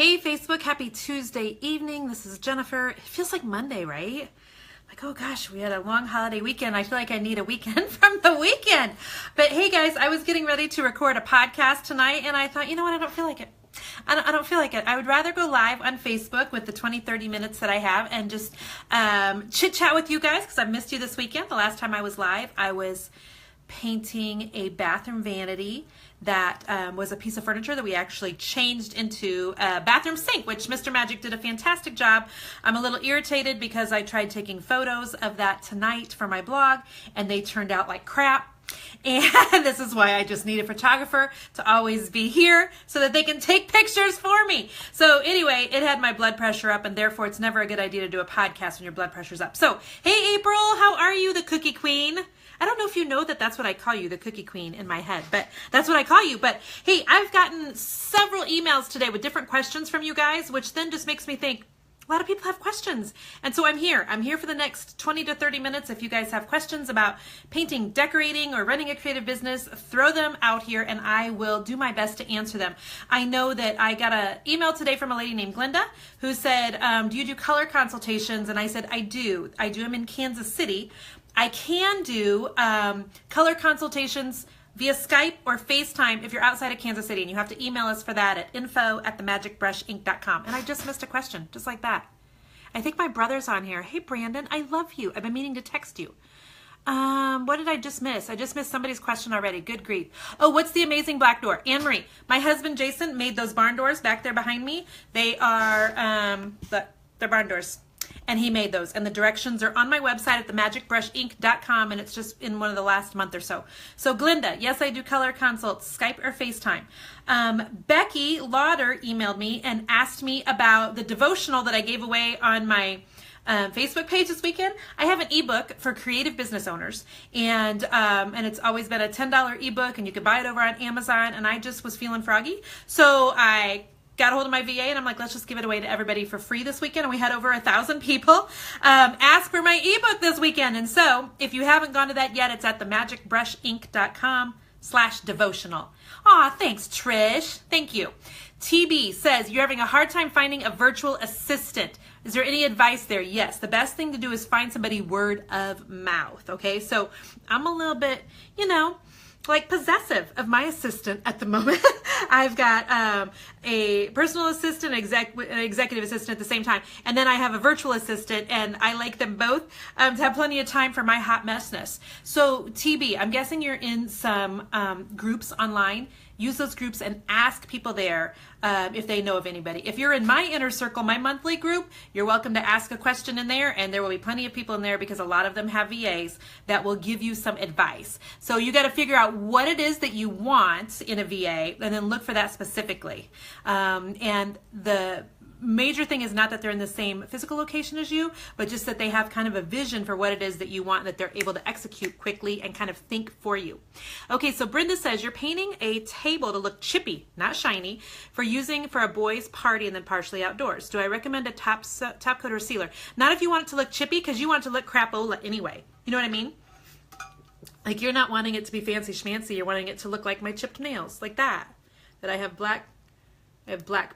Hey Facebook, happy Tuesday evening. This is Jennifer. It feels like Monday, right? Like, oh gosh, we had a long holiday weekend. I feel like I need a weekend from the weekend. But hey guys, I was getting ready to record a podcast tonight and I thought, you know what, I don't feel like it. I don't feel like it. I would rather go live on Facebook with the 20-30 minutes that I have and just chit chat with you guys because I've missed you this weekend. The last time I was live, I was painting a bathroom vanity that was a piece of furniture that we actually changed into a bathroom sink, which Mr. Magic did a fantastic job. I'm a little irritated because I tried taking photos of that tonight for my blog and they turned out like crap. And this is why I just need a photographer to always be here so that they can take pictures for me. So anyway, it had my blood pressure up and therefore it's never a good idea to do a podcast when your blood pressure's up. So, hey April, how are you, the Cookie Queen? I don't know if you know that that's what I call you, the Cookie Queen, in my head, but that's what I call you. But hey, I've gotten several emails today with different questions from you guys, which then just makes me think, a lot of people have questions. And so I'm here. I'm here for the next 20 to 30 minutes. If you guys have questions about painting, decorating, or running a creative business, throw them out here and I will do my best to answer them. I know that I got an email today from a lady named Glenda who said, do you do color consultations? And I said, I do. I do them in Kansas City. I can do color consultations via Skype or FaceTime if you're outside of Kansas City, and you have to email us for that at info@themagicbrushink.com. And I just missed a question, just like that. I think my brother's on here. Hey, Brandon, I love you. I've been meaning to text you. What did I just miss? I just missed somebody's question already. Good grief. Oh, what's the amazing black door? Anne-Marie, my husband Jason made those barn doors back there behind me. They are, they're barn doors. And he made those. And the directions are on my website at themagicbrushink.com, and it's just in one of the last month or so. So Glenda, yes, I do color consults, Skype or FaceTime. Becky Lauder emailed me and asked me about the devotional that I gave away on my Facebook page this weekend. I have an ebook for creative business owners, and it's always been a $10 ebook, and you can buy it over on Amazon, and I just was feeling froggy. So I got a hold of my VA and I'm like, let's just give it away to everybody for free this weekend. And we had over 1,000 people ask for my ebook this weekend. And so if you haven't gone to that yet, it's at themagicbrushink.com/devotional. Aw, thanks, Trish. Thank you. TB says, you're having a hard time finding a virtual assistant. Is there any advice there? Yes. The best thing to do is find somebody word of mouth. Okay. So I'm a little bit, like possessive of my assistant at the moment. I've got a personal assistant, an executive assistant at the same time, and then I have a virtual assistant, and I like them both to have plenty of time for my hot messness. So TB, I'm guessing you're in some groups online. Use those groups and ask people there if they know of anybody. If you're in my inner circle, my monthly group, you're welcome to ask a question in there, and there will be plenty of people in there because a lot of them have VAs that will give you some advice. So you got to figure out what it is that you want in a VA and then look for that specifically. And the major thing is not that they're in the same physical location as you, but just that they have kind of a vision for what it is that you want, that they're able to execute quickly and kind of think for you. Okay, so Brenda says, you're painting a table to look chippy, not shiny, for using for a boys' party and then partially outdoors. Do I recommend a top coat or sealer? Not if you want it to look chippy, because you want it to look crapola anyway. You know what I mean? Like, you're not wanting it to be fancy schmancy. You're wanting it to look like my chipped nails, like that. That I have black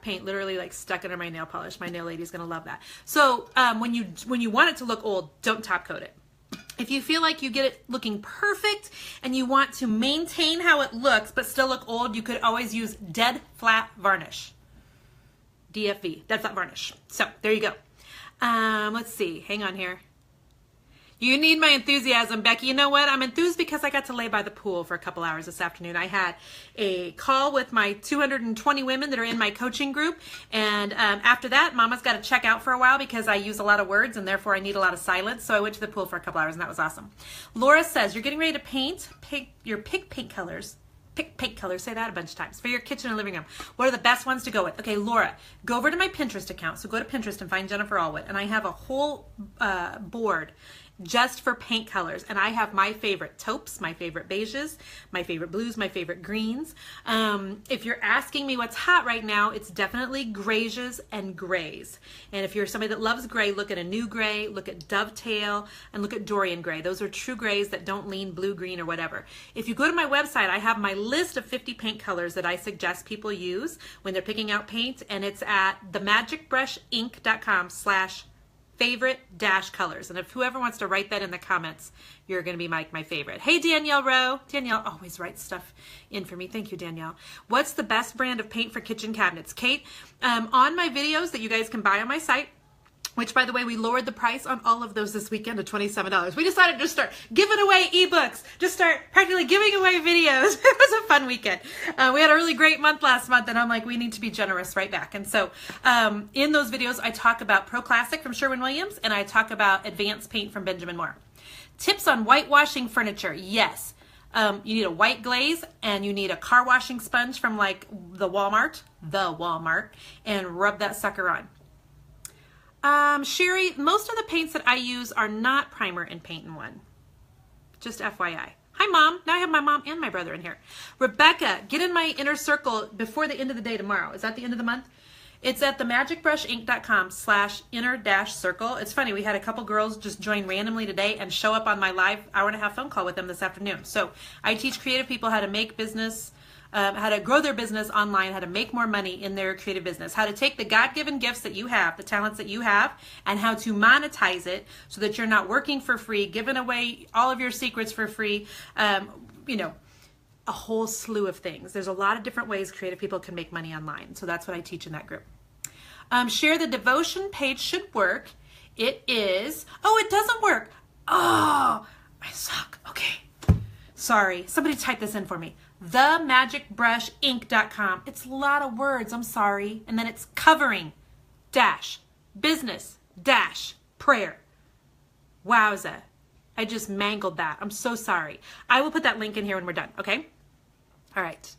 paint literally like stuck under my nail polish. My nail lady's gonna love that. So when you want it to look old, don't top coat it. If you feel like you get it looking perfect and you want to maintain how it looks but still look old, you could always use dead flat varnish. DFV, dead flat varnish. So there you go. Let's see, hang on here. You need my enthusiasm, Becky. You know what? I'm enthused because I got to lay by the pool for a couple hours this afternoon. I had a call with my 220 women that are in my coaching group. And after that, Mama's got to check out for a while because I use a lot of words and therefore I need a lot of silence. So I went to the pool for a couple hours and that was awesome. Laura says, you're getting ready to paint your pick paint colors. Pick paint colors, say that a bunch of times, for your kitchen and living room. What are the best ones to go with? Okay, Laura, go over to my Pinterest account. So go to Pinterest and find Jennifer Allwood. And I have a whole board just for paint colors. And I have my favorite taupes, my favorite beiges, my favorite blues, my favorite greens. If you're asking me what's hot right now, it's definitely grays and grays. And if you're somebody that loves gray, look at a new gray, look at dovetail, and look at Dorian gray. Those are true grays that don't lean blue, green, or whatever. If you go to my website, I have my list of 50 paint colors that I suggest people use when they're picking out paint, and it's at themagicbrushinc.com/favorite-colors. And if whoever wants to write that in the comments, you're going to be my favorite. Hey, Danielle Rowe. Danielle always writes stuff in for me. Thank you, Danielle. What's the best brand of paint for kitchen cabinets? Kate, on my videos that you guys can buy on my site, which, by the way, we lowered the price on all of those this weekend to $27. We decided to start giving away ebooks, just start practically giving away videos. It was a fun weekend. We had a really great month last month, and I'm like, we need to be generous right back. And so in those videos, I talk about Pro Classic from Sherwin-Williams, and I talk about Advanced Paint from Benjamin Moore. Tips on whitewashing furniture. Yes. You need a white glaze, and you need a car washing sponge from like the Walmart, and rub that sucker on. Sherry, most of the paints that I use are not primer and paint in one. Just FYI. Hi, Mom. Now I have my mom and my brother in here. Rebecca, get in my inner circle before the end of the day tomorrow. Is that the end of the month? It's at themagicbrushinc.com/inner-circle. It's funny, we had a couple girls just join randomly today and show up on my live hour-and-a-half phone call with them this afternoon. So I teach creative people how to make business, how to grow their business online, how to make more money in their creative business, how to take the God-given gifts that you have, the talents that you have, and how to monetize it so that you're not working for free, giving away all of your secrets for free, you know, a whole slew of things. There's a lot of different ways creative people can make money online. So that's what I teach in that group. Share the devotion page should work. It is, oh, it doesn't work. Oh, I suck. Okay. Sorry. Somebody type this in for me. Themagicbrushinc.com. It's a lot of words. I'm sorry. And then it's covering dash business dash prayer. Wowza. I just mangled that. I'm so sorry. I will put that link in here when we're done. Okay. All right.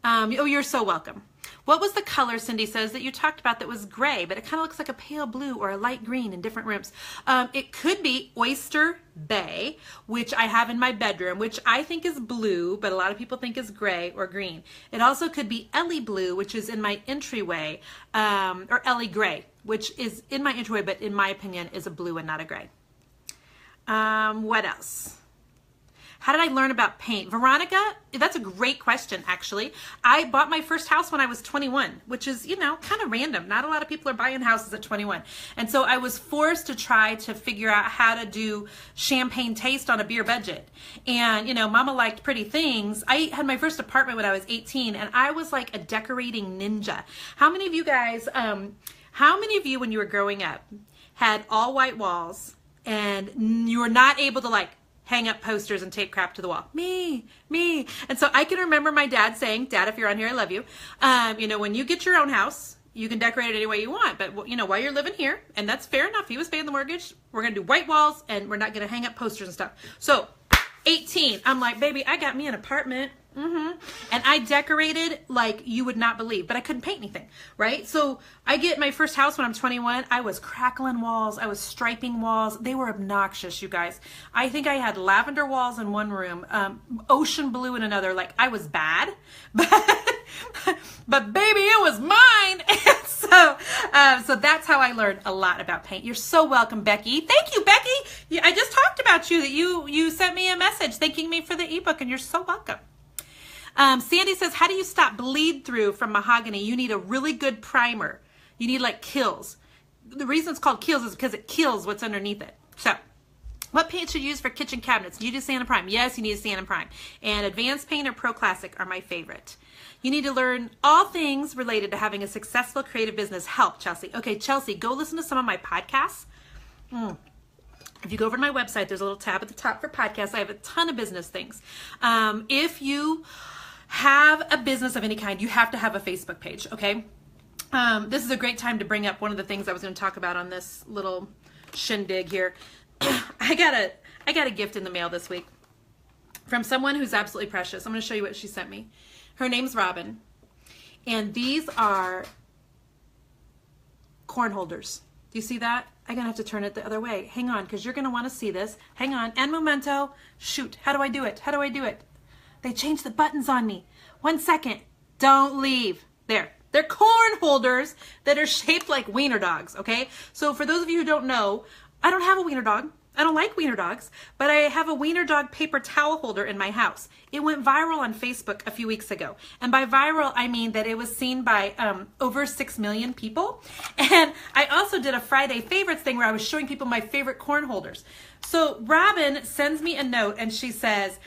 Oh, you're so welcome. What was the color, Cindy says, that you talked about that was gray, but it kind of looks like a pale blue or a light green in different rooms? It could be Oyster Bay, which I have in my bedroom, which I think is blue, but a lot of people think is gray or green. It also could be Ellie Blue, which is in my entryway, or Ellie Gray, which is in my entryway, but in my opinion is a blue and not a gray. What else? How did I learn about paint? Veronica, that's a great question, actually. I bought my first house when I was 21, which is, you know, kind of random. Not a lot of people are buying houses at 21. And so I was forced to try to figure out how to do champagne taste on a beer budget. And, you know, Mama liked pretty things. I had my first apartment when I was 18, and I was like a decorating ninja. How many of you guys, how many of you when you were growing up had all white walls and you were not able to like hang up posters and tape crap to the wall? Me. And so I can remember my dad saying, Dad, if you're on here, I love you. You know, when you get your own house, you can decorate it any way you want. But, you know, while you're living here, and that's fair enough, he was paying the mortgage, we're going to do white walls and we're not going to hang up posters and stuff. So 18, I'm like, baby, I got me an apartment. And I decorated like you would not believe, but I couldn't paint anything, right? So I get my first house when I'm 21. I was crackling walls. I was striping walls. They were obnoxious, you guys. I think I had lavender walls in one room, ocean blue in another. Like I was bad, but baby, it was mine. And so that's how I learned a lot about paint. You're so welcome, Becky. Thank you, Becky. I just talked about you, that you sent me a message thanking me for the ebook, and you're so welcome. Sandy says, how do you stop bleed through from mahogany? You need a really good primer. You need like Kills. The reason it's called Kills is because it kills what's underneath it. So what paint should you use for kitchen cabinets? You do Sand and Prime. Yes, you need a Sand and Prime. And Advanced Paint or Pro Classic are my favorite. You need to learn all things related to having a successful creative business. Help, Chelsea. Okay, Chelsea, go listen to some of my podcasts. If you go over to my website, there's a little tab at the top for podcasts. I have a ton of business things. If you have a business of any kind, you have to have a Facebook page, okay? This is a great time to bring up one of the things I was going to talk about on this little shindig here. I got a gift in the mail this week from someone who's absolutely precious. I'm going to show you what she sent me. Her name's Robin, and these are corn holders. Do you see that? I'm gonna have to turn it the other way. Hang on, because you're gonna want to see this. Hang on, and memento. Shoot, how do I do it? How do I do it? They changed the buttons on me. 1 second. Don't leave. There. They're corn holders that are shaped like wiener dogs, okay? So for those of you who don't know, I don't have a wiener dog. I don't like wiener dogs, but I have a wiener dog paper towel holder in my house. It went viral on Facebook a few weeks ago. And by viral, I mean that it was seen by over 6 million people. And I also did a Friday favorites thing where I was showing people my favorite corn holders. So Robin sends me a note and she says,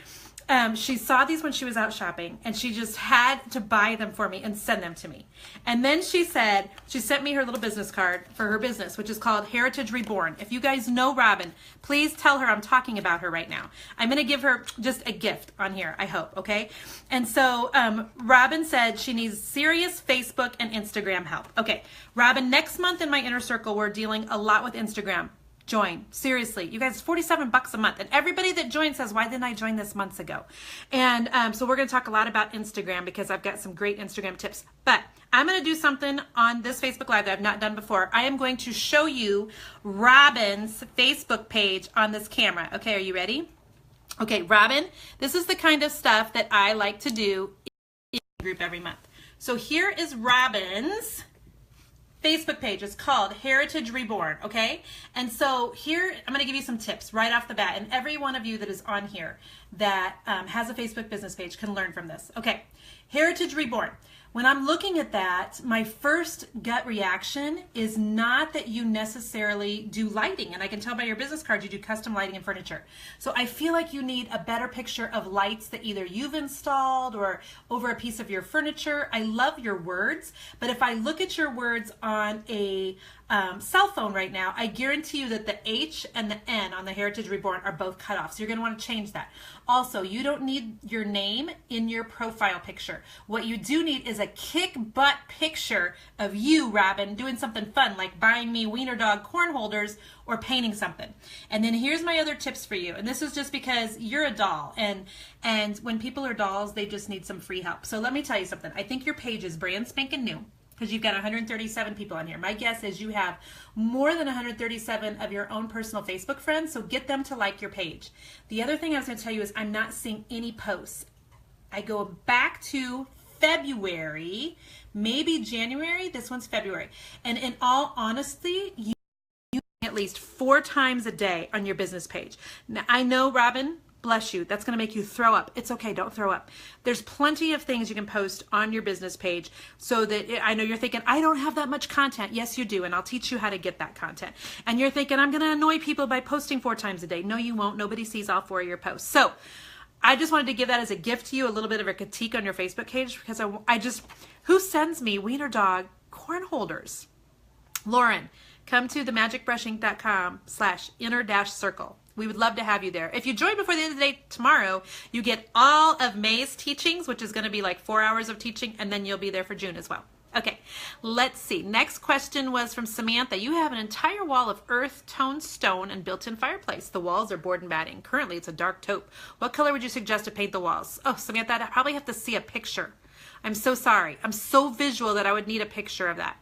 she saw these when she was out shopping and she just had to buy them for me and send them to me. And then she said, she sent me her little business card for her business, which is called Heritage Reborn. If you guys know Robin, please tell her I'm talking about her right now. I'm going to give her just a gift on here, I hope, okay? And so Robin said she needs serious Facebook and Instagram help. Okay, Robin, next month in my inner circle, we're dealing a lot with Instagram. Join. Seriously. You guys, $47 a month. And everybody that joins says, why didn't I join this months ago? And so we're going to talk a lot about Instagram because I've got some great Instagram tips. But I'm going to do something on this Facebook Live that I've not done before. I am going to show you Robin's Facebook page on this camera. Okay, are you ready? Okay, Robin, this is the kind of stuff that I like to do in the group every month. So here is Robin's Facebook page. Is called Heritage Reborn, okay? And so here, I'm gonna give you some tips right off the bat, and every one of you that is on here that has a Facebook business page can learn from this. Okay, Heritage Reborn. When I'm looking at that, my first gut reaction is not that you necessarily do lighting. And I can tell by your business card you do custom lighting and furniture. So I feel like you need a better picture of lights that either you've installed or over a piece of your furniture. I love your words, but if I look at your words on a cell phone right now, I guarantee you that the H and the N on the Heritage Reborn are both cut off. So you're going to want to change that. Also, you don't need your name in your profile picture. What you do need is a kick butt picture of you, Robin, doing something fun like buying me wiener dog corn holders or painting something. And then here's my other tips for you. And this is just because you're a doll. And when people are dolls, they just need some free help. So let me tell you something. I think your page is brand spanking new, because you've got 137 people on here. My guess is you have more than 137 of your own personal Facebook friends, so get them to like your page. The other thing I was going to tell you is I'm not seeing any posts. I go back to February, maybe January. This one's February. And in all honesty, you at least 4 times a day on your business page. Now, I know, Robin, bless you, that's going to make you throw up. It's okay, don't throw up. There's plenty of things you can post on your business page so that I know you're thinking, I don't have that much content. Yes, you do, and I'll teach you how to get that content. And you're thinking, I'm going to annoy people by posting 4 times a day. No, you won't. Nobody sees all 4 of your posts. So I just wanted to give that as a gift to you, a little bit of a critique on your Facebook page, because I just, who sends me wiener dog corn holders? Lauren, come to themagicbrushing.com/inner-circle. We would love to have you there. If you join before the end of the day tomorrow, you get all of May's teachings, which is going to be like 4 hours of teaching, and then you'll be there for June as well. Okay, let's see. Next question was from Samantha. You have an entire wall of earth tone stone and built-in fireplace. The walls are board and batting. Currently, it's a dark taupe. What color would you suggest to paint the walls? Oh, Samantha, I'd probably have to see a picture. I'm so sorry. I'm so visual that I would need a picture of that.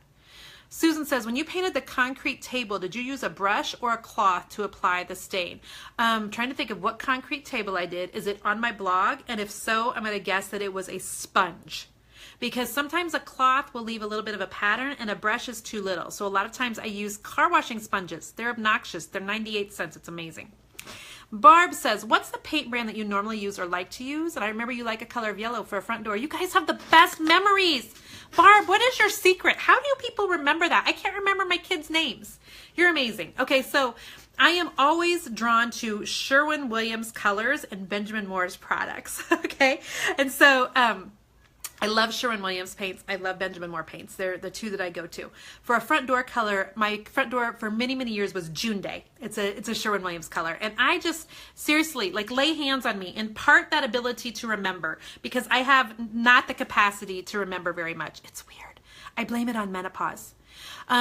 Susan says, when you painted the concrete table, did you use a brush or a cloth to apply the stain? I'm trying to think of what concrete table I did. Is it on my blog? And if so, I'm going to guess that it was a sponge. Because sometimes a cloth will leave a little bit of a pattern and a brush is too little. So a lot of times I use car washing sponges. They're obnoxious. They're 98 cents. It's amazing. Barb says, what's the paint brand that you normally use or like to use? And I remember you like a color of yellow for a front door. You guys have the best memories. Barb, what is your secret? How do people remember that? I can't remember my kids' names. You're amazing. Okay, so I am always drawn to Sherwin-Williams colors and Benjamin Moore's products. Okay, and so I love Sherwin-Williams paints. I love Benjamin Moore paints. They're the 2 that I go to. For a front door color, my front door for many, many years was June Day. It's a Sherwin-Williams color. And I just, seriously, like lay hands on me, impart that ability to remember, because I have not the capacity to remember very much. It's weird. I blame it on menopause.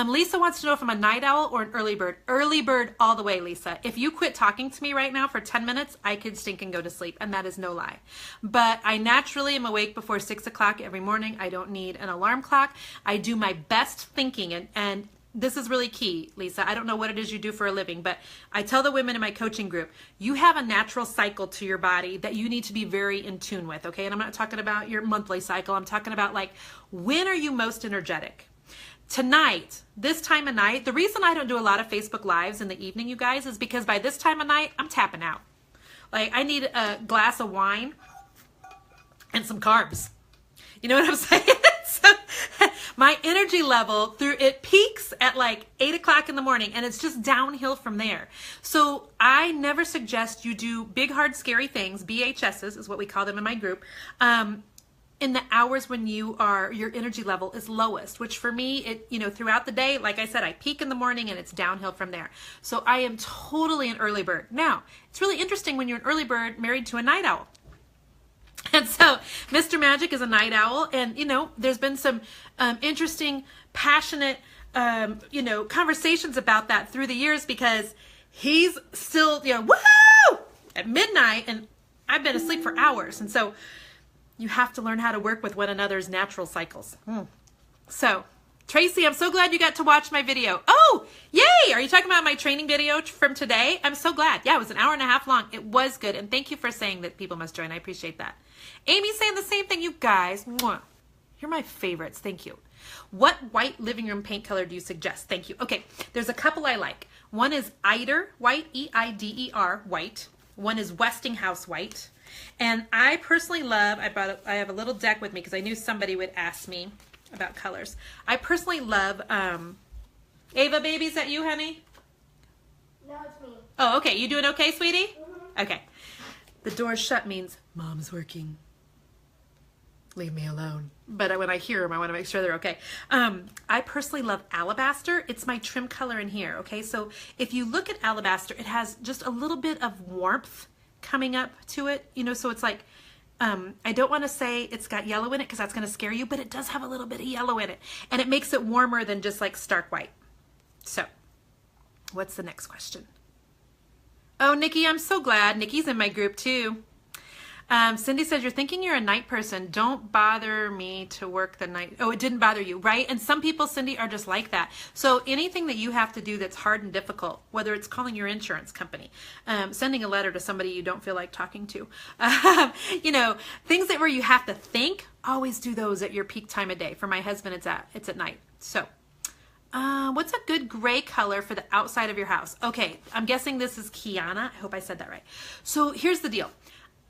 Lisa wants to know if I'm a night owl or an early bird. Early bird all the way, Lisa. If you quit talking to me right now for 10 minutes, I could stink and go to sleep, and that is no lie. But I naturally am awake before 6 o'clock every morning. I don't need an alarm clock. I do my best thinking, and this is really key, Lisa. I don't know what it is you do for a living, but I tell the women in my coaching group, you have a natural cycle to your body that you need to be very in tune with, okay? And I'm not talking about your monthly cycle. I'm talking about like, when are you most energetic? Tonight, this time of night, the reason I don't do a lot of Facebook Lives in the evening, you guys, is because by this time of night, I'm tapping out. Like, I need a glass of wine and some carbs. You know what I'm saying? So my energy level it peaks at like 8 o'clock in the morning, and it's just downhill from there. So I never suggest you do big, hard, scary things. BHSs is what we call them in my group. In the hours when your energy level is lowest, which for me, throughout the day, like I said, I peak in the morning and it's downhill from there. So I am totally an early bird. Now, it's really interesting when you're an early bird married to a night owl. And so Mr. Magic is a night owl, and there's been some interesting, passionate, conversations about that through the years, because he's still, woohoo, at midnight, and I've been asleep for hours. And so you have to learn how to work with one another's natural cycles. So Tracy, I'm so glad you got to watch my video. Oh, yay! Are you talking about my training video from today? I'm so glad. Yeah, it was an hour and a half long. It was good. And thank you for saying that people must join. I appreciate that. Amy's saying the same thing. You guys, mwah. You're my favorites. Thank you. What white living room paint color do you suggest? Thank you. Okay, there's a couple I like. One is Eider white, E-I-D-E-R white. One is Westinghouse white. And I personally love, I have a little deck with me because I knew somebody would ask me about colors. I personally love, Ava, baby, is that you, honey? No, it's me. Oh, okay. You doing okay, sweetie? Mm-hmm. Okay. The door's shut means Mom's working. Leave me alone. But when I hear them, I want to make sure they're okay. I personally love Alabaster. It's my trim color in here, okay? So if you look at Alabaster, it has just a little bit of warmth coming up to it, so it's like, I don't want to say it's got yellow in it because that's going to scare you, but it does have a little bit of yellow in it, and it makes it warmer than just like stark white. So what's the next question? Oh, Nikki, I'm so glad. Nikki's in my group too. Cindy says, you're thinking you're a night person. Don't bother me to work the night. Oh, it didn't bother you, right? And some people, Cindy, are just like that. So anything that you have to do that's hard and difficult, whether it's calling your insurance company, sending a letter to somebody you don't feel like talking to, things that where you have to think, always do those at your peak time of day. For my husband, it's at night. So what's a good gray color for the outside of your house? Okay, I'm guessing this is Kiana. I hope I said that right. So here's the deal.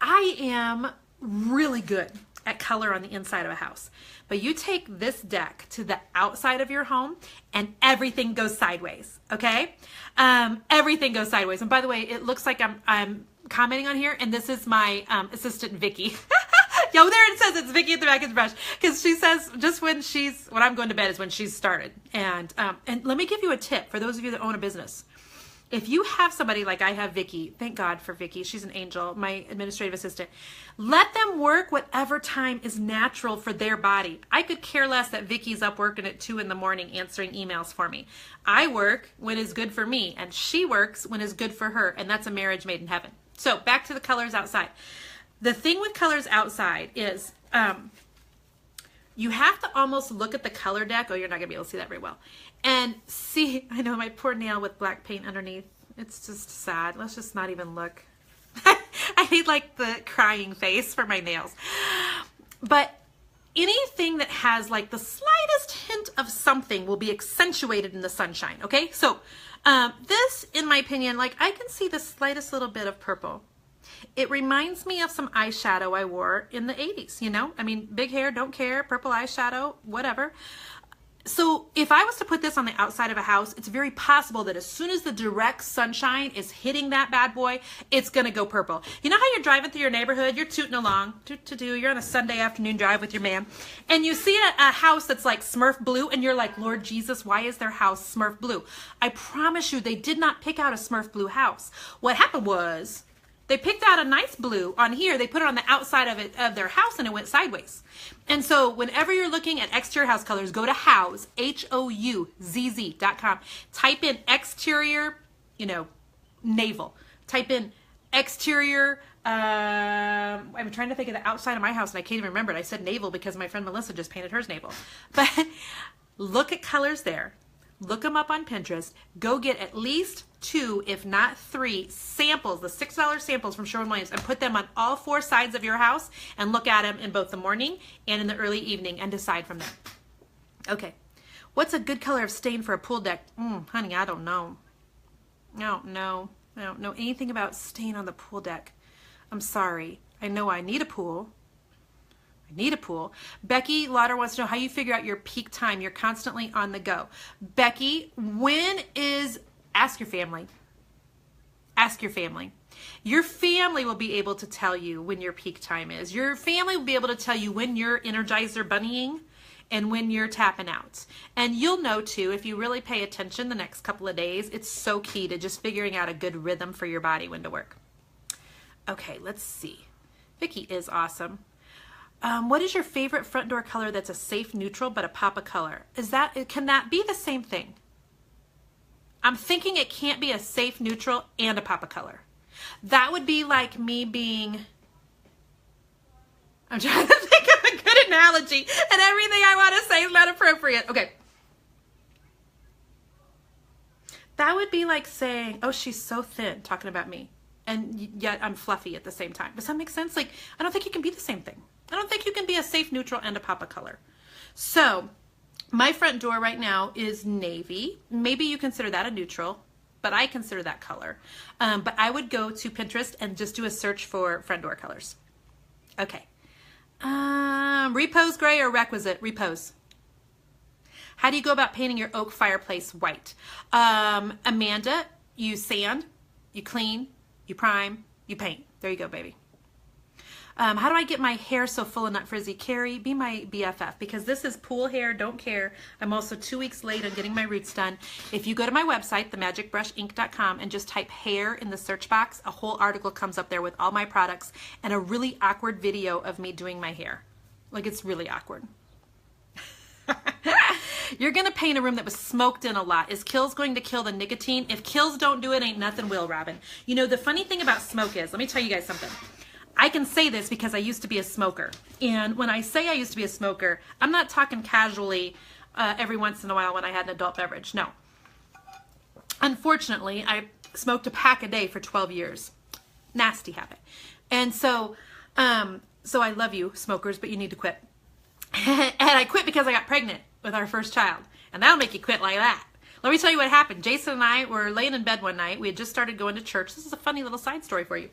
I am really good at color on the inside of a house, but you take this deck to the outside of your home and everything goes sideways, okay? Everything goes sideways. And by the way, it looks like I'm commenting on here, and this is my assistant, Vicky. Yo, there it says it's Vicky at the back of the brush, because she says just when I'm going to bed is when she's started. And let me give you a tip for those of you that own a business. If you have somebody like I have Vicky, thank God for Vicky, she's an angel, my administrative assistant, let them work whatever time is natural for their body. I could care less that Vicky's up working at 2 in the morning answering emails for me. I work when is good for me, and she works when is good for her, and that's a marriage made in heaven. So back to the colors outside. The thing with colors outside is you have to almost look at the color deck. Oh, you're not going to be able to see that very well. And see, I know my poor nail with black paint underneath. It's just sad. Let's just not even look. I need like the crying face for my nails. But anything that has like the slightest hint of something will be accentuated in the sunshine, okay? So this, in my opinion, like I can see the slightest little bit of purple. It reminds me of some eyeshadow I wore in the 80s, I mean, big hair, don't care, purple eyeshadow, whatever. So if I was to put this on the outside of a house, it's very possible that as soon as the direct sunshine is hitting that bad boy, it's going to go purple. You know how you're driving through your neighborhood, you're tooting along, you're on a Sunday afternoon drive with your man, and you see a house that's like Smurf blue, and you're like, Lord Jesus, why is their house Smurf blue? I promise you, they did not pick out a Smurf blue house. What happened was, they picked out a nice blue on here. They put it on the outside of their house, and it went sideways. And so whenever you're looking at exterior house colors, go to Houzz, HOUZZ.com. Type in exterior, navel. Type in exterior, I'm trying to think of the outside of my house, and I can't even remember it. I said navel because my friend Melissa just painted hers navel. But look at colors there. look them up on Pinterest, go get at least 2, if not 3 samples, the $6 samples from Sherwin-Williams, and put them on all 4 sides of your house and look at them in both the morning and in the early evening and decide from there. Okay, what's a good color of stain for a pool deck? Honey, I don't know. I don't know anything about stain on the pool deck. I'm sorry. I know I need a pool. Becky Lauder wants to know how you figure out your peak time. You're constantly on the go. Becky, ask your family. Ask your family. Your family will be able to tell you when your peak time is. Your family will be able to tell you when you're Energizer bunnying and when you're tapping out. And you'll know too, if you really pay attention the next couple of days, it's so key to just figuring out a good rhythm for your body when to work. Okay, let's see. Vicki is awesome. What is your favorite front door color that's a safe neutral but a pop of color? Can that be the same thing? I'm thinking it can't be a safe neutral and a pop of color. That would be like me being, I'm trying to think of a good analogy and everything I want to say is not appropriate. Okay. That would be like saying, oh, she's so thin, talking about me, and yet I'm fluffy at the same time. Does that make sense? Like, I don't think you can be the same thing. I don't think you can be a safe neutral and a pop of color. So my front door right now is navy. Maybe you consider that a neutral, but I consider that color. But I would go to Pinterest and just do a search for front door colors. Okay. Repose gray or requisite? Repose. How do you go about painting your oak fireplace white? Amanda, you sand, you clean, you prime, you paint. There you go, baby. How do I get my hair so full and not frizzy? Carrie, be my BFF, because this is pool hair, don't care. I'm also 2 weeks late on getting my roots done. If you go to my website, themagicbrushinc.com, and just type hair in the search box, a whole article comes up there with all my products and a really awkward video of me doing my hair. Like, it's really awkward. You're going to paint a room that was smoked in a lot. Is Kills going to kill the nicotine? If Kills don't do it, ain't nothing will, Robin. You know, the funny thing about smoke is, let me tell you guys something. I can say this because I used to be a smoker. And when I say I used to be a smoker, I'm not talking casually every once in a while when I had an adult beverage. No. Unfortunately, I smoked a pack a day for 12 years. Nasty habit. And so I love you, smokers, but you need to quit. And I quit because I got pregnant with our first child. And that'll make you quit like that. Let me tell you what happened. Jason and I were laying in bed one night. We had just started going to church. This is a funny little side story for you.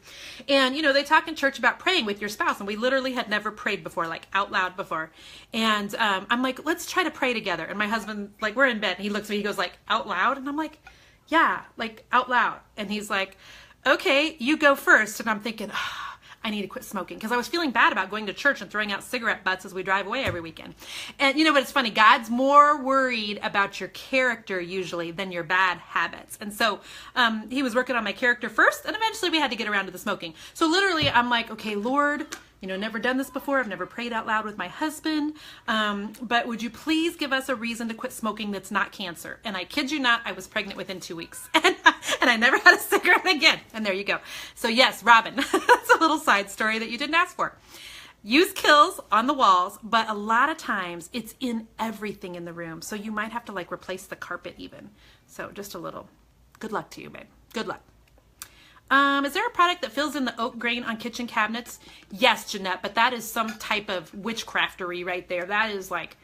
And, you know, they talk in church about praying with your spouse. And we literally had never prayed before, like out loud before. And I'm like, let's try to pray together. And my husband, like, we're in bed. And he looks at me, he goes like, out loud? And I'm like, yeah, like out loud. And he's like, okay, you go first. And I'm thinking, oh, I need to quit smoking, because I was feeling bad about going to church and throwing out cigarette butts as we drive away every weekend. And you know, but it's funny, God's more worried about your character usually than your bad habits. And so he was working on my character first, and eventually we had to get around to the smoking. So literally I'm like, okay, Lord, you know, never done this before. I've never prayed out loud with my husband. But would you please give us a reason to quit smoking that's not cancer? And I kid you not, I was pregnant within 2 weeks. And I never had a cigarette again. And there you go. So yes, Robin, that's a little side story that you didn't ask for. Use Kills on the walls, but a lot of times it's in everything in the room. So you might have to like replace the carpet even. So just a little. Good luck to you, babe. Good luck. Is there a product that fills in the oak grain on kitchen cabinets? Yes, Jeanette, but that is some type of witchcraftery right there. That is like,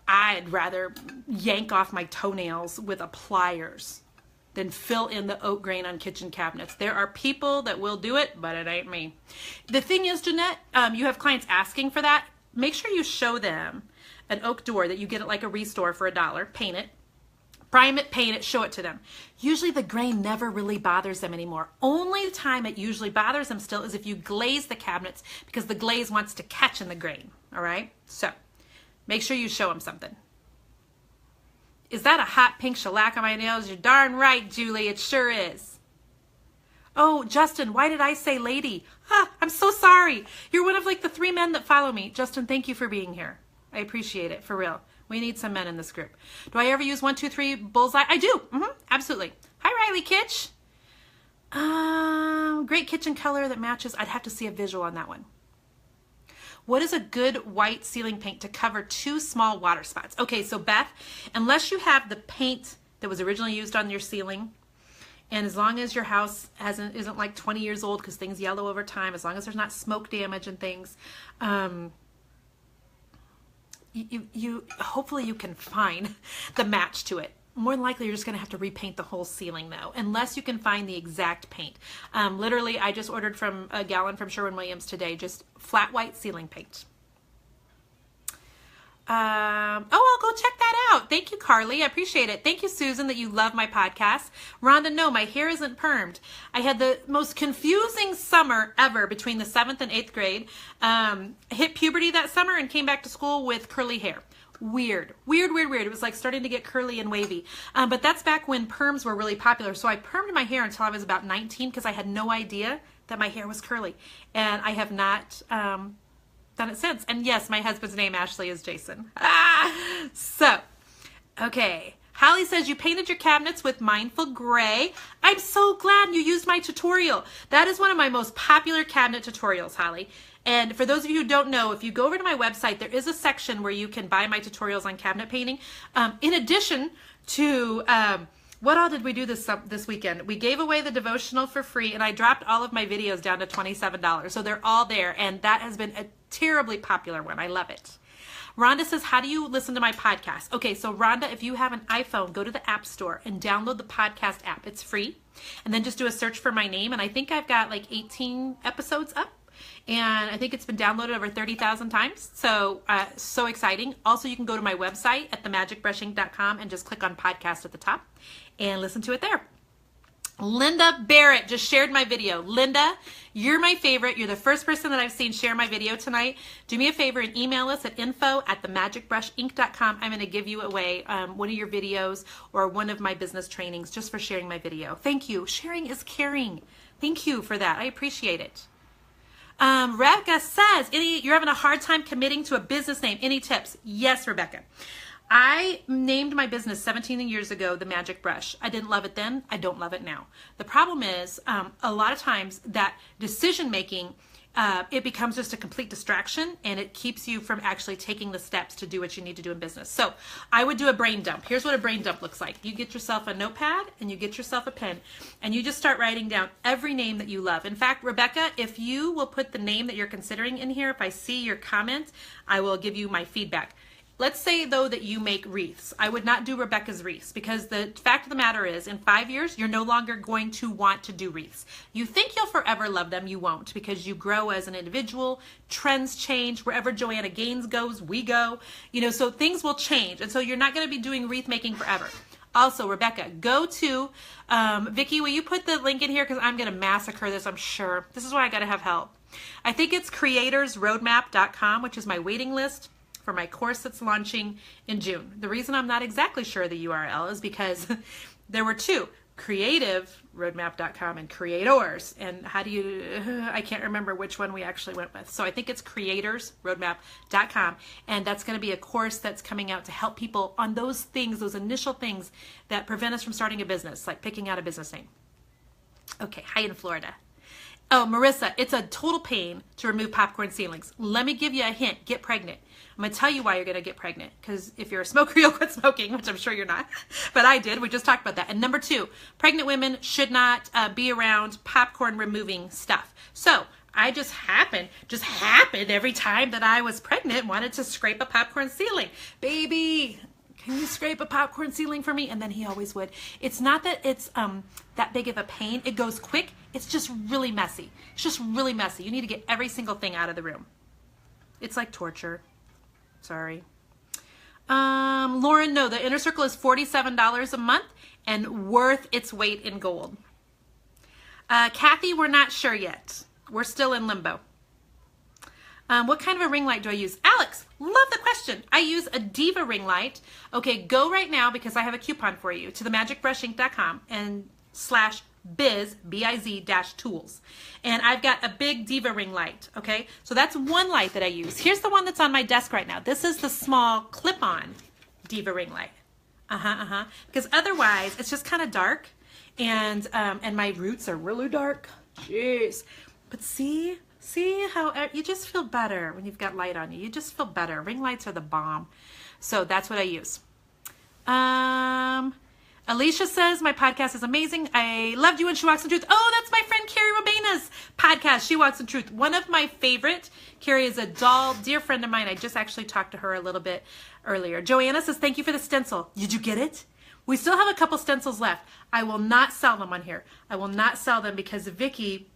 I'd rather yank off my toenails with a pliers than fill in the oak grain on kitchen cabinets. There are people that will do it, but it ain't me. The thing is, Jeanette, you have clients asking for that. Make sure you show them an oak door that you get at like a restore for $1. Paint it. Prime it, paint it, show it to them. Usually the grain never really bothers them anymore. Only time it usually bothers them still is if you glaze the cabinets, because the glaze wants to catch in the grain, all right? So make sure you show them something. Is that a hot pink shellac on my nails? You're darn right, Julie, it sure is. Oh, Justin, why did I say lady? I'm so sorry. You're one of like the 3 men that follow me. Justin, thank you for being here. I appreciate it, for real. We need some men in this group. Do I ever use 1, 2, 3 bullseye? I do. Absolutely. Hi, Riley Kitch. Great kitchen color that matches. I'd have to see a visual on that one. What is a good white ceiling paint to cover 2 small water spots? Okay, so Beth, unless you have the paint that was originally used on your ceiling. And as long as your house isn't like 20 years old, because things yellow over time, as long as there's not smoke damage and things, hopefully you can find the match to it. More than likely, you're just going to have to repaint the whole ceiling, though, unless you can find the exact paint. Literally, I just ordered from a gallon from Sherwin-Williams today, just flat white ceiling paint. I'll go check that out. Thank you, Carly. I appreciate it. Thank you, Susan, that you love my podcast. Rhonda, no, my hair isn't permed. I had the most confusing summer ever between the 7th and 8th grade. Hit puberty that summer and came back to school with curly hair. Weird. It was like starting to get curly and wavy. But that's back when perms were really popular. So I permed my hair until I was about 19 because I had no idea that my hair was curly. And I have not done it since. And yes, my husband's name, Ashley, is Jason. So, okay. Holly says you painted your cabinets with Mindful Gray. I'm so glad you used my tutorial. That is one of my most popular cabinet tutorials, Holly. And for those of you who don't know, if you go over to my website, there is a section where you can buy my tutorials on cabinet painting. In addition to, what all did we do this weekend? We gave away the devotional for free, and I dropped all of my videos down to $27. So they're all there, and that has been a terribly popular one. I love it. Rhonda says, how do you listen to my podcast? Okay, so Rhonda, if you have an iPhone, go to the App Store and download the podcast app. It's free. And then just do a search for my name, and I think I've got like 18 episodes up. And I think it's been downloaded over 30,000 times. So, so exciting. Also, you can go to my website at themagicbrushing.com and just click on podcast at the top and listen to it there. Linda Barrett just shared my video. Linda, you're my favorite. You're the first person that I've seen share my video tonight. Do me a favor and email us at info@themagicbrushinc.com. I'm going to give you away one of your videos or one of my business trainings just for sharing my video. Thank you. Sharing is caring. Thank you for that. I appreciate it. Rebecca says, you're having a hard time committing to a business name. Any tips? Yes, Rebecca. I named my business 17 years ago, The Magic Brush. I didn't love it then. I don't love it now. The problem is a lot of times that decision making, it becomes just a complete distraction, and it keeps you from actually taking the steps to do what you need to do in business. So I would do a brain dump. Here's what a brain dump looks like. You get yourself a notepad and you get yourself a pen, and you just start writing down every name that you love. In fact, Rebecca, if you will put the name that you're considering in here, if I see your comment, I will give you my feedback. Let's say, though, that you make wreaths. I would not do Rebecca's wreaths because the fact of the matter is, in 5 years, you're no longer going to want to do wreaths. You think you'll forever love them. You won't, because you grow as an individual. Trends change. Wherever Joanna Gaines goes, we go. So things will change. And so you're not going to be doing wreath making forever. Also, Rebecca, go to, Vicki, will you put the link in here? Because I'm going to massacre this, I'm sure. This is why I got to have help. I think it's creatorsroadmap.com, which is my waiting list for my course that's launching in June. The reason I'm not exactly sure of the URL is because there were two, creativeroadmap.com and creators. And I can't remember which one we actually went with. So I think it's creatorsroadmap.com. And that's going to be a course that's coming out to help people on those things, those initial things that prevent us from starting a business, like picking out a business name. Okay, hi in Florida. Oh, Marissa, it's a total pain to remove popcorn ceilings. Let me give you a hint. Get pregnant. I'm going to tell you why you're going to get pregnant. Because if you're a smoker, you'll quit smoking, which I'm sure you're not. But I did. We just talked about that. And number 2, pregnant women should not be around popcorn removing stuff. So I just happened every time that I was pregnant, wanted to scrape a popcorn ceiling. Baby, can you scrape a popcorn ceiling for me? And then he always would. It's not that it's that big of a pain. It goes quick. It's just really messy. It's just really messy. You need to get every single thing out of the room. It's like torture. Sorry. Lauren, no, the inner circle is $47 a month and worth its weight in gold. Kathy, we're not sure yet. We're still in limbo. What kind of a ring light do I use? Alex, love the question. I use a Diva ring light. Okay, go right now because I have a coupon for you to themagicbrushing.com and /biz, B-I-Z-tools. And I've got a big Diva ring light, okay? So that's one light that I use. Here's the one that's on my desk right now. This is the small clip-on Diva ring light. Because otherwise, it's just kind of dark, and my roots are really dark. Jeez. But see how you just feel better when you've got light on you. You just feel better. Ring lights are the bomb. So that's what I use. Alicia says, my podcast is amazing. I loved you when She Walks in Truth. Oh, that's my friend Carrie Robaina's podcast, She Walks in Truth. One of my favorite. Carrie is a dear friend of mine. I just actually talked to her a little bit earlier. Joanna says, thank you for the stencil. Did you get it? We still have a couple stencils left. I will not sell them on here. I will not sell them because Vicky,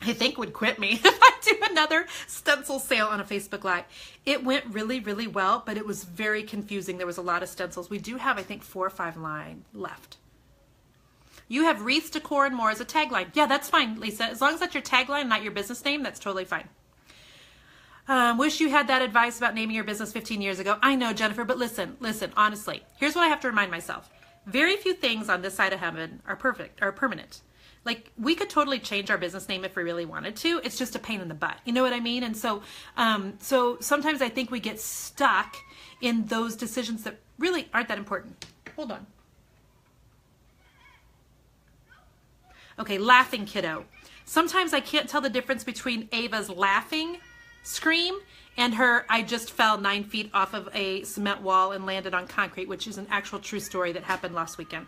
I think, would quit me if I do another stencil sale on a Facebook Live. It went really, really well, but it was very confusing. There was a lot of stencils. We do have, I think, 4 or 5 lines left. You have wreaths, decor, and more as a tagline. Yeah, that's fine, Lisa. As long as that's your tagline, not your business name, that's totally fine. Wish you had that advice about naming your business 15 years ago. I know, Jennifer, but listen, honestly. Here's what I have to remind myself. Very few things on this side of heaven are permanent. Like, we could totally change our business name if we really wanted to. It's just a pain in the butt. You know what I mean? And so sometimes I think we get stuck in those decisions that really aren't that important. Hold on. Okay, laughing kiddo. Sometimes I can't tell the difference between Ava's laughing scream and her, I just fell 9 feet off of a cement wall and landed on concrete, which is an actual true story that happened last weekend.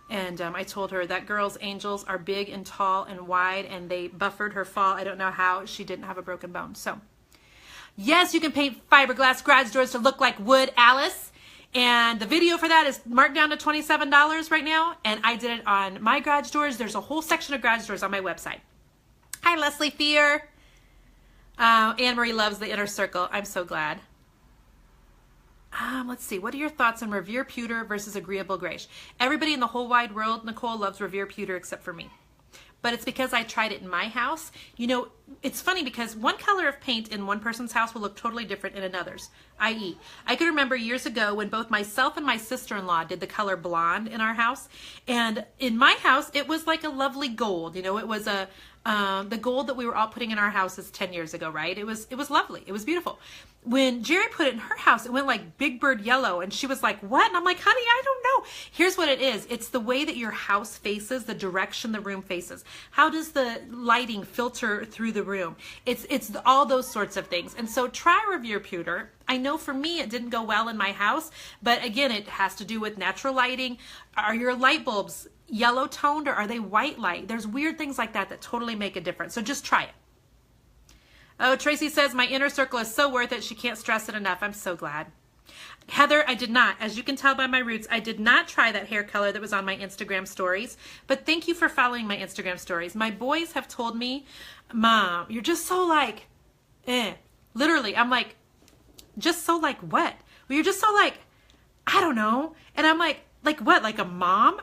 And I told her that girl's angels are big and tall and wide, and they buffered her fall. I don't know how she didn't have a broken bone. So, yes, you can paint fiberglass garage doors to look like wood, Alice. And the video for that is marked down to $27 right now. And I did it on my garage doors. There's a whole section of garage doors on my website. Hi, Leslie Fear. Anne-Marie loves the inner circle. I'm so glad. Let's see. What are your thoughts on Revere Pewter versus Agreeable Grayish? Everybody in the whole wide world, Nicole, loves Revere Pewter except for me. But it's because I tried it in my house. You know, it's funny because one color of paint in one person's house will look totally different in another's. I.e., I can remember years ago when both myself and my sister-in-law did the color blonde in our house. And in my house, it was like a lovely gold. You know, it was the gold that we were all putting in our houses 10 years ago, right? It was lovely. It was beautiful. When Jerry put it in her house, it went like Big Bird yellow, and she was like, what? And I'm like, honey, I don't know. Here's what it is. It's the way that your house faces, the direction the room faces. How does the lighting filter through the room? It's all those sorts of things. And so try Revere Pewter. I know for me it didn't go well in my house, but again, it has to do with natural lighting. Are your light bulbs yellow toned or are they white light? There's weird things like that that totally make a difference. So just try it. Oh, Tracy says, my inner circle is so worth it. She can't stress it enough. I'm so glad. Heather, I did not. As you can tell by my roots, I did not try that hair color that was on my Instagram stories. But thank you for following my Instagram stories. My boys have told me, Mom, you're just so like, Literally, I'm like, just so like what? Well, you're just so like, I don't know. And I'm like what? Like a mom?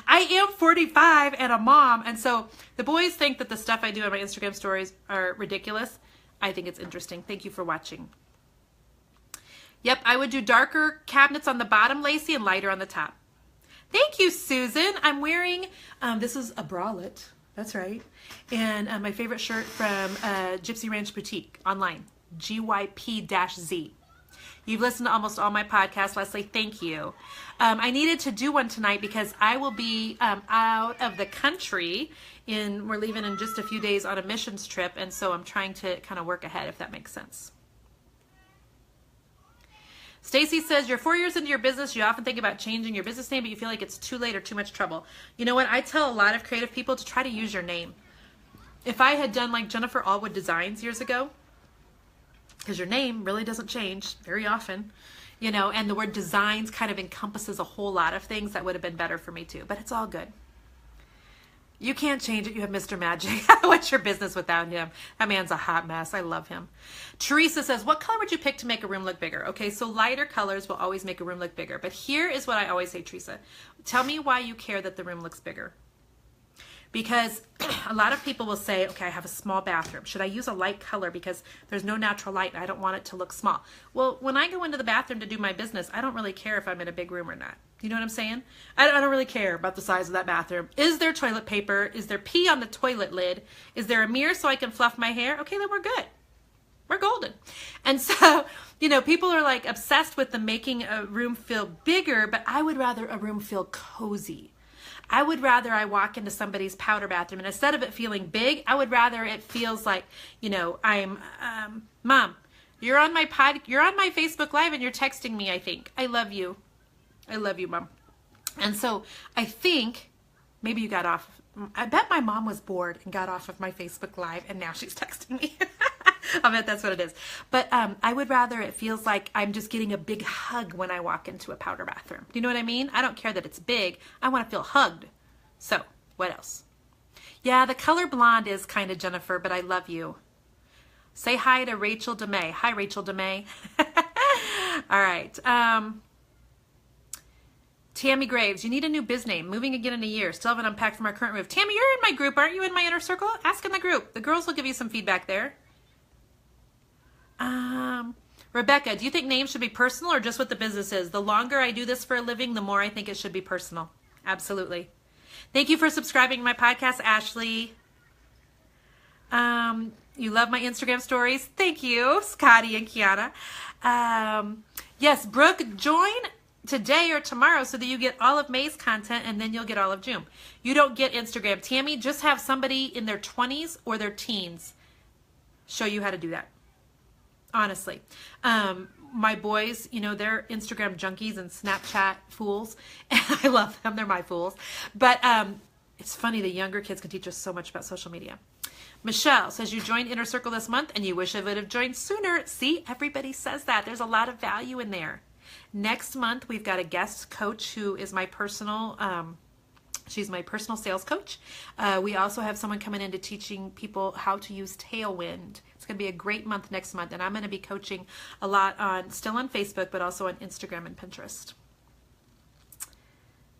I am 45 and a mom. And so the boys think that the stuff I do on my Instagram stories are ridiculous. I think it's interesting. Thank you for watching. Yep, I would do darker cabinets on the bottom, Lacey, and lighter on the top. Thank you, Susan. I'm wearing, this is a bralette. That's right. And my favorite shirt from Gypsy Ranch Boutique online, GYP-Z. You've listened to almost all my podcasts, Leslie. Thank you. I needed to do one tonight because I will be out of the country. We're leaving in just a few days on a missions trip, and so I'm trying to kind of work ahead, if that makes sense. Stacy says, you're 4 years into your business. You often think about changing your business name, but you feel like it's too late or too much trouble. You know what? I tell a lot of creative people to try to use your name. If I had done like Jennifer Allwood Designs years ago, because your name really doesn't change very often, you know, and the word designs kind of encompasses a whole lot of things, that would have been better for me too, but it's all good. You can't change it. You have Mr. Magic. What's your business without him? That man's a hot mess. I love him. Teresa says, what color would you pick to make a room look bigger? Okay, so lighter colors will always make a room look bigger, but here is what I always say, Teresa. Tell me why you care that the room looks bigger. Because a lot of people will say, okay, I have a small bathroom. Should I use a light color because there's no natural light and I don't want it to look small? Well, when I go into the bathroom to do my business, I don't really care if I'm in a big room or not. You know what I'm saying? I don't really care about the size of that bathroom. Is there toilet paper? Is there pee on the toilet lid? Is there a mirror so I can fluff my hair? Okay, then we're good. We're golden. And so, you know, people are like obsessed with the making a room feel bigger, but I would rather a room feel cozy. I would rather I walk into somebody's powder bathroom and instead of it feeling big, I would rather it feels like, you know, I'm, Mom, you're on my Facebook Live and you're texting me, I think. I love you. I love you, Mom. And so I think maybe you got off. I bet my mom was bored and got off of my Facebook Live, and now she's texting me. I bet that's what it is. But I would rather it feels like I'm just getting a big hug when I walk into a powder bathroom. Do you know what I mean? I don't care that it's big. I want to feel hugged. So what else? Yeah, the color blonde is kind of Jennifer, but I love you. Say hi to Rachel DeMay. Hi, Rachel DeMay. All right. Tammy Graves, you need a new biz name. Moving again in a year. Still haven't unpacked from our current move. Tammy, you're in my group. Aren't you in my inner circle? Ask in the group. The girls will give you some feedback there. Rebecca, do you think names should be personal or just what the business is? The longer I do this for a living, the more I think it should be personal. Absolutely. Thank you for subscribing to my podcast, Ashley. You love my Instagram stories. Thank you, Scotty and Kiana. Yes, Brooke, join today or tomorrow so that you get all of May's content and then you'll get all of June. You don't get Instagram. Tammy, just have somebody in their 20s or their teens show you how to do that. Honestly. My boys, you know, they're Instagram junkies and Snapchat fools. And I love them. They're my fools. But it's funny. The younger kids can teach us so much about social media. Michelle says you joined Inner Circle this month and you wish I would have joined sooner. See, everybody says that. There's a lot of value in there. Next month, we've got a guest coach who is my personal, she's my personal sales coach. We also have someone coming in to teaching people how to use Tailwind. It's going to be a great month next month. And I'm going to be coaching a lot on, still on Facebook, but also on Instagram and Pinterest.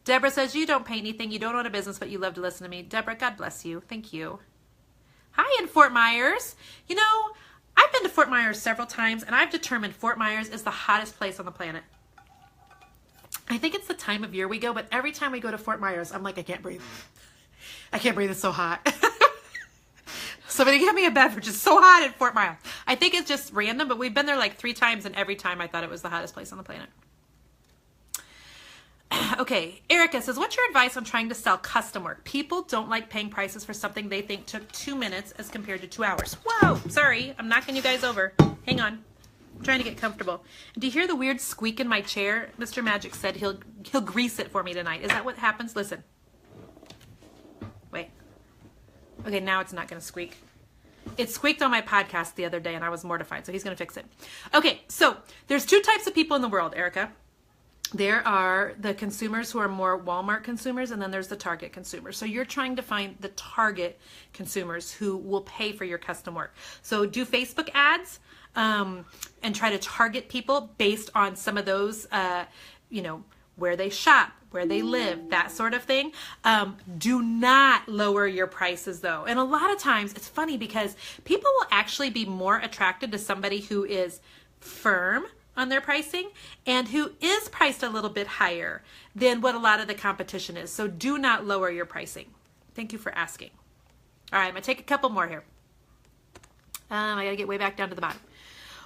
Deborah says you don't pay anything. You don't own a business, but you love to listen to me. Deborah, God bless you. Thank you. Hi in Fort Myers. You know, I've been to Fort Myers several times, and I've determined Fort Myers is the hottest place on the planet. I think it's the time of year we go, but every time we go to Fort Myers, I'm like, I can't breathe. I can't breathe. It's so hot. Somebody give me a beverage. It's so hot in Fort Myers. I think it's just random, but we've been there like 3 times, and every time I thought it was the hottest place on the planet. Okay, Erica says, what's your advice on trying to sell custom work? People don't like paying prices for something they think took 2 minutes as compared to 2 hours. Whoa, sorry, I'm knocking you guys over. Hang on, I'm trying to get comfortable. Do you hear the weird squeak in my chair? Mr. Magic said he'll grease it for me tonight. Is that what happens? Listen. Wait. Okay, now it's not going to squeak. It squeaked on my podcast the other day and I was mortified, so he's going to fix it. Okay, so there's 2 types of people in the world, Erica. There are the consumers who are more Walmart consumers, and then there's the Target consumers. So you're trying to find the Target consumers who will pay for your custom work. So do Facebook ads and try to target people based on some of those, you know, where they shop, where they live, that sort of thing. Do not lower your prices though. And a lot of times it's funny because people will actually be more attracted to somebody who is firm on their pricing and who is priced a little bit higher than what a lot of the competition is. So do not lower your pricing. Thank you for asking. All right, I'm gonna take a couple more here. I gotta get way back down to the bottom.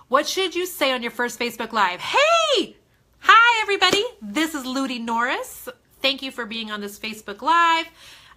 What should you say on your first Facebook Live? Hey! Hi everybody, this is Ludi Norris. Thank you for being on this Facebook Live.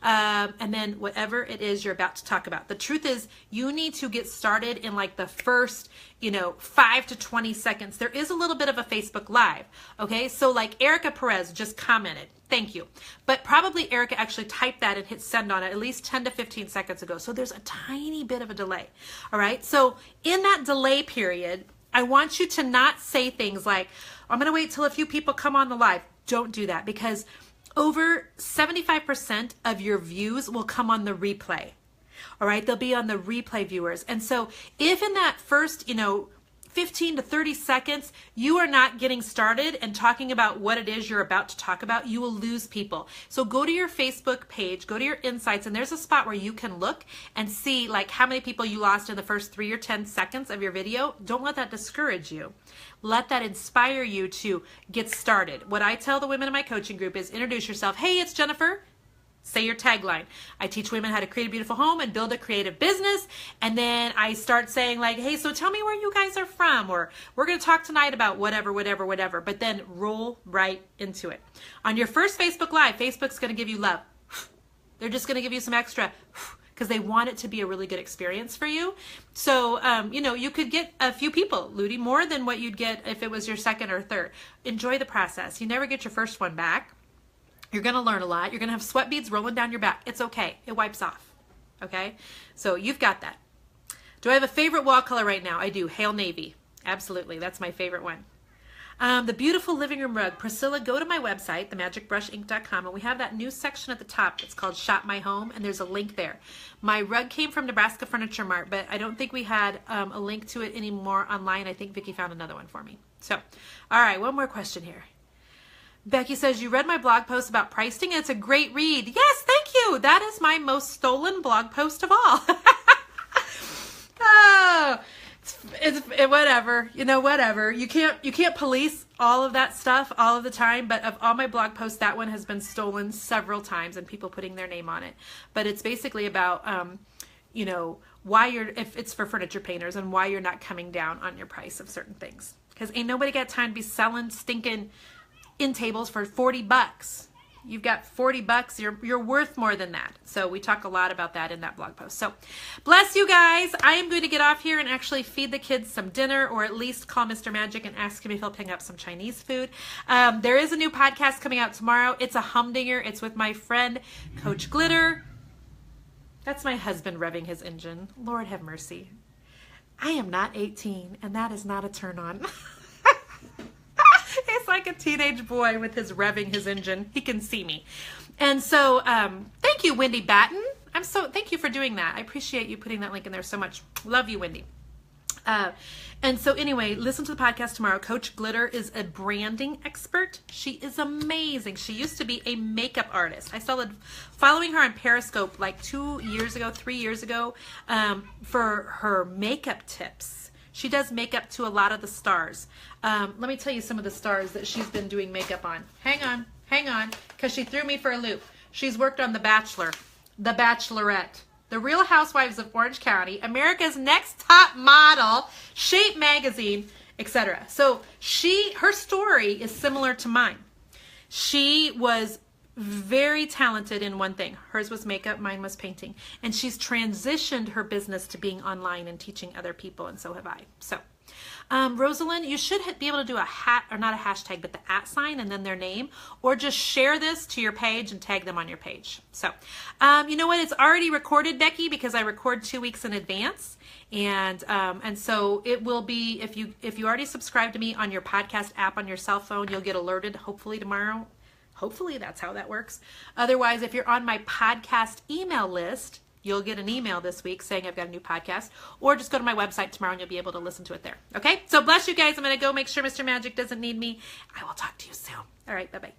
And then whatever it is you're about to talk about. The truth is you need to get started in like the first, 5 to 20 seconds. There is a little bit of a Facebook Live. Okay. So like Erica Perez just commented. Thank you. But probably Erica actually typed that and hit send on it at least 10 to 15 seconds ago. So there's a tiny bit of a delay. All right. So in that delay period, I want you to not say things like, I'm going to wait till a few people come on the live. Don't do that because over 75% of your views will come on the replay. All right, they'll be on the replay viewers. And so if in that first, 15 to 30 seconds, you are not getting started and talking about what it is you're about to talk about, you will lose people. So go to your Facebook page, go to your insights, and there's a spot where you can look and see like how many people you lost in the first 3 or 10 seconds of your video. Don't let that discourage you. Let that inspire you to get started. What I tell the women in my coaching group is introduce yourself. Hey, it's Jennifer. Say your tagline. I teach women how to create a beautiful home and build a creative business. And then I start saying like, hey, so tell me where you guys are from, or we're going to talk tonight about whatever, but then roll right into it. On your first Facebook Live, Facebook's going to give you love. They're just going to give you some extra because they want it to be a really good experience for you. So, you could get a few people, Ludi, more than what you'd get if it was your second or third. Enjoy the process. You never get your first one back. You're going to learn a lot. You're going to have sweat beads rolling down your back. It's okay. It wipes off. Okay? So you've got that. Do I have a favorite wall color right now? I do. Hail Navy. Absolutely. That's my favorite one. The beautiful living room rug. Priscilla, go to my website, themagicbrushinc.com, and we have that new section at the top. It's called Shop My Home, and there's a link there. My rug came from Nebraska Furniture Mart, but I don't think we had a link to it anymore online. I think Vicki found another one for me. So, all right, one more question here. Becky says, you read my blog post about pricing, and it's a great read. Yes, thank you. That is my most stolen blog post of all. Oh, it's whatever, whatever. You can't police all of that stuff all of the time, but of all my blog posts, that one has been stolen several times and people putting their name on it. But it's basically about, why if it's for furniture painters and why you're not coming down on your price of certain things. Because ain't nobody got time to be selling stinking end tables for $40. You've got $40. You're worth more than that. So we talk a lot about that in that blog post. So bless you guys. I am going to get off here and actually feed the kids some dinner, or at least call Mr. Magic and ask him if he'll pick up some Chinese food. There is a new podcast coming out tomorrow. It's a humdinger. It's with my friend, Coach Glitter. That's my husband revving his engine. Lord have mercy. I am not 18, and that is not a turn on. He's like a teenage boy with his revving his engine. He can see me. And so, thank you, Wendy Batten. Thank you for doing that. I appreciate you putting that link in there so much. Love you, Wendy. And so anyway, listen to the podcast tomorrow. Coach Glitter is a branding expert. She is amazing. She used to be a makeup artist. I started following her on Periscope like 3 years ago, for her makeup tips. She does makeup to a lot of the stars. Let me tell you some of the stars that she's been doing makeup on. Hang on, because she threw me for a loop. She's worked on The Bachelor, The Bachelorette, The Real Housewives of Orange County, America's Next Top Model, Shape Magazine, etc. So her story is similar to mine. She was very talented in one thing. Hers was makeup, mine was painting. And she's transitioned her business to being online and teaching other people, and so have I. So, Rosalind, you should be able to do not a hashtag, but the @ sign and then their name, or just share this to your page and tag them on your page. So, you know what? It's already recorded, Becky, because I record 2 weeks in advance. And so it will be, if you already subscribe to me on your podcast app on your cell phone, you'll get alerted hopefully tomorrow. Hopefully that's how that works. Otherwise, if you're on my podcast email list, you'll get an email this week saying I've got a new podcast, or just go to my website tomorrow and you'll be able to listen to it there. Okay? So bless you guys. I'm going to go make sure Mr. Magic doesn't need me. I will talk to you soon. All right. Bye-bye.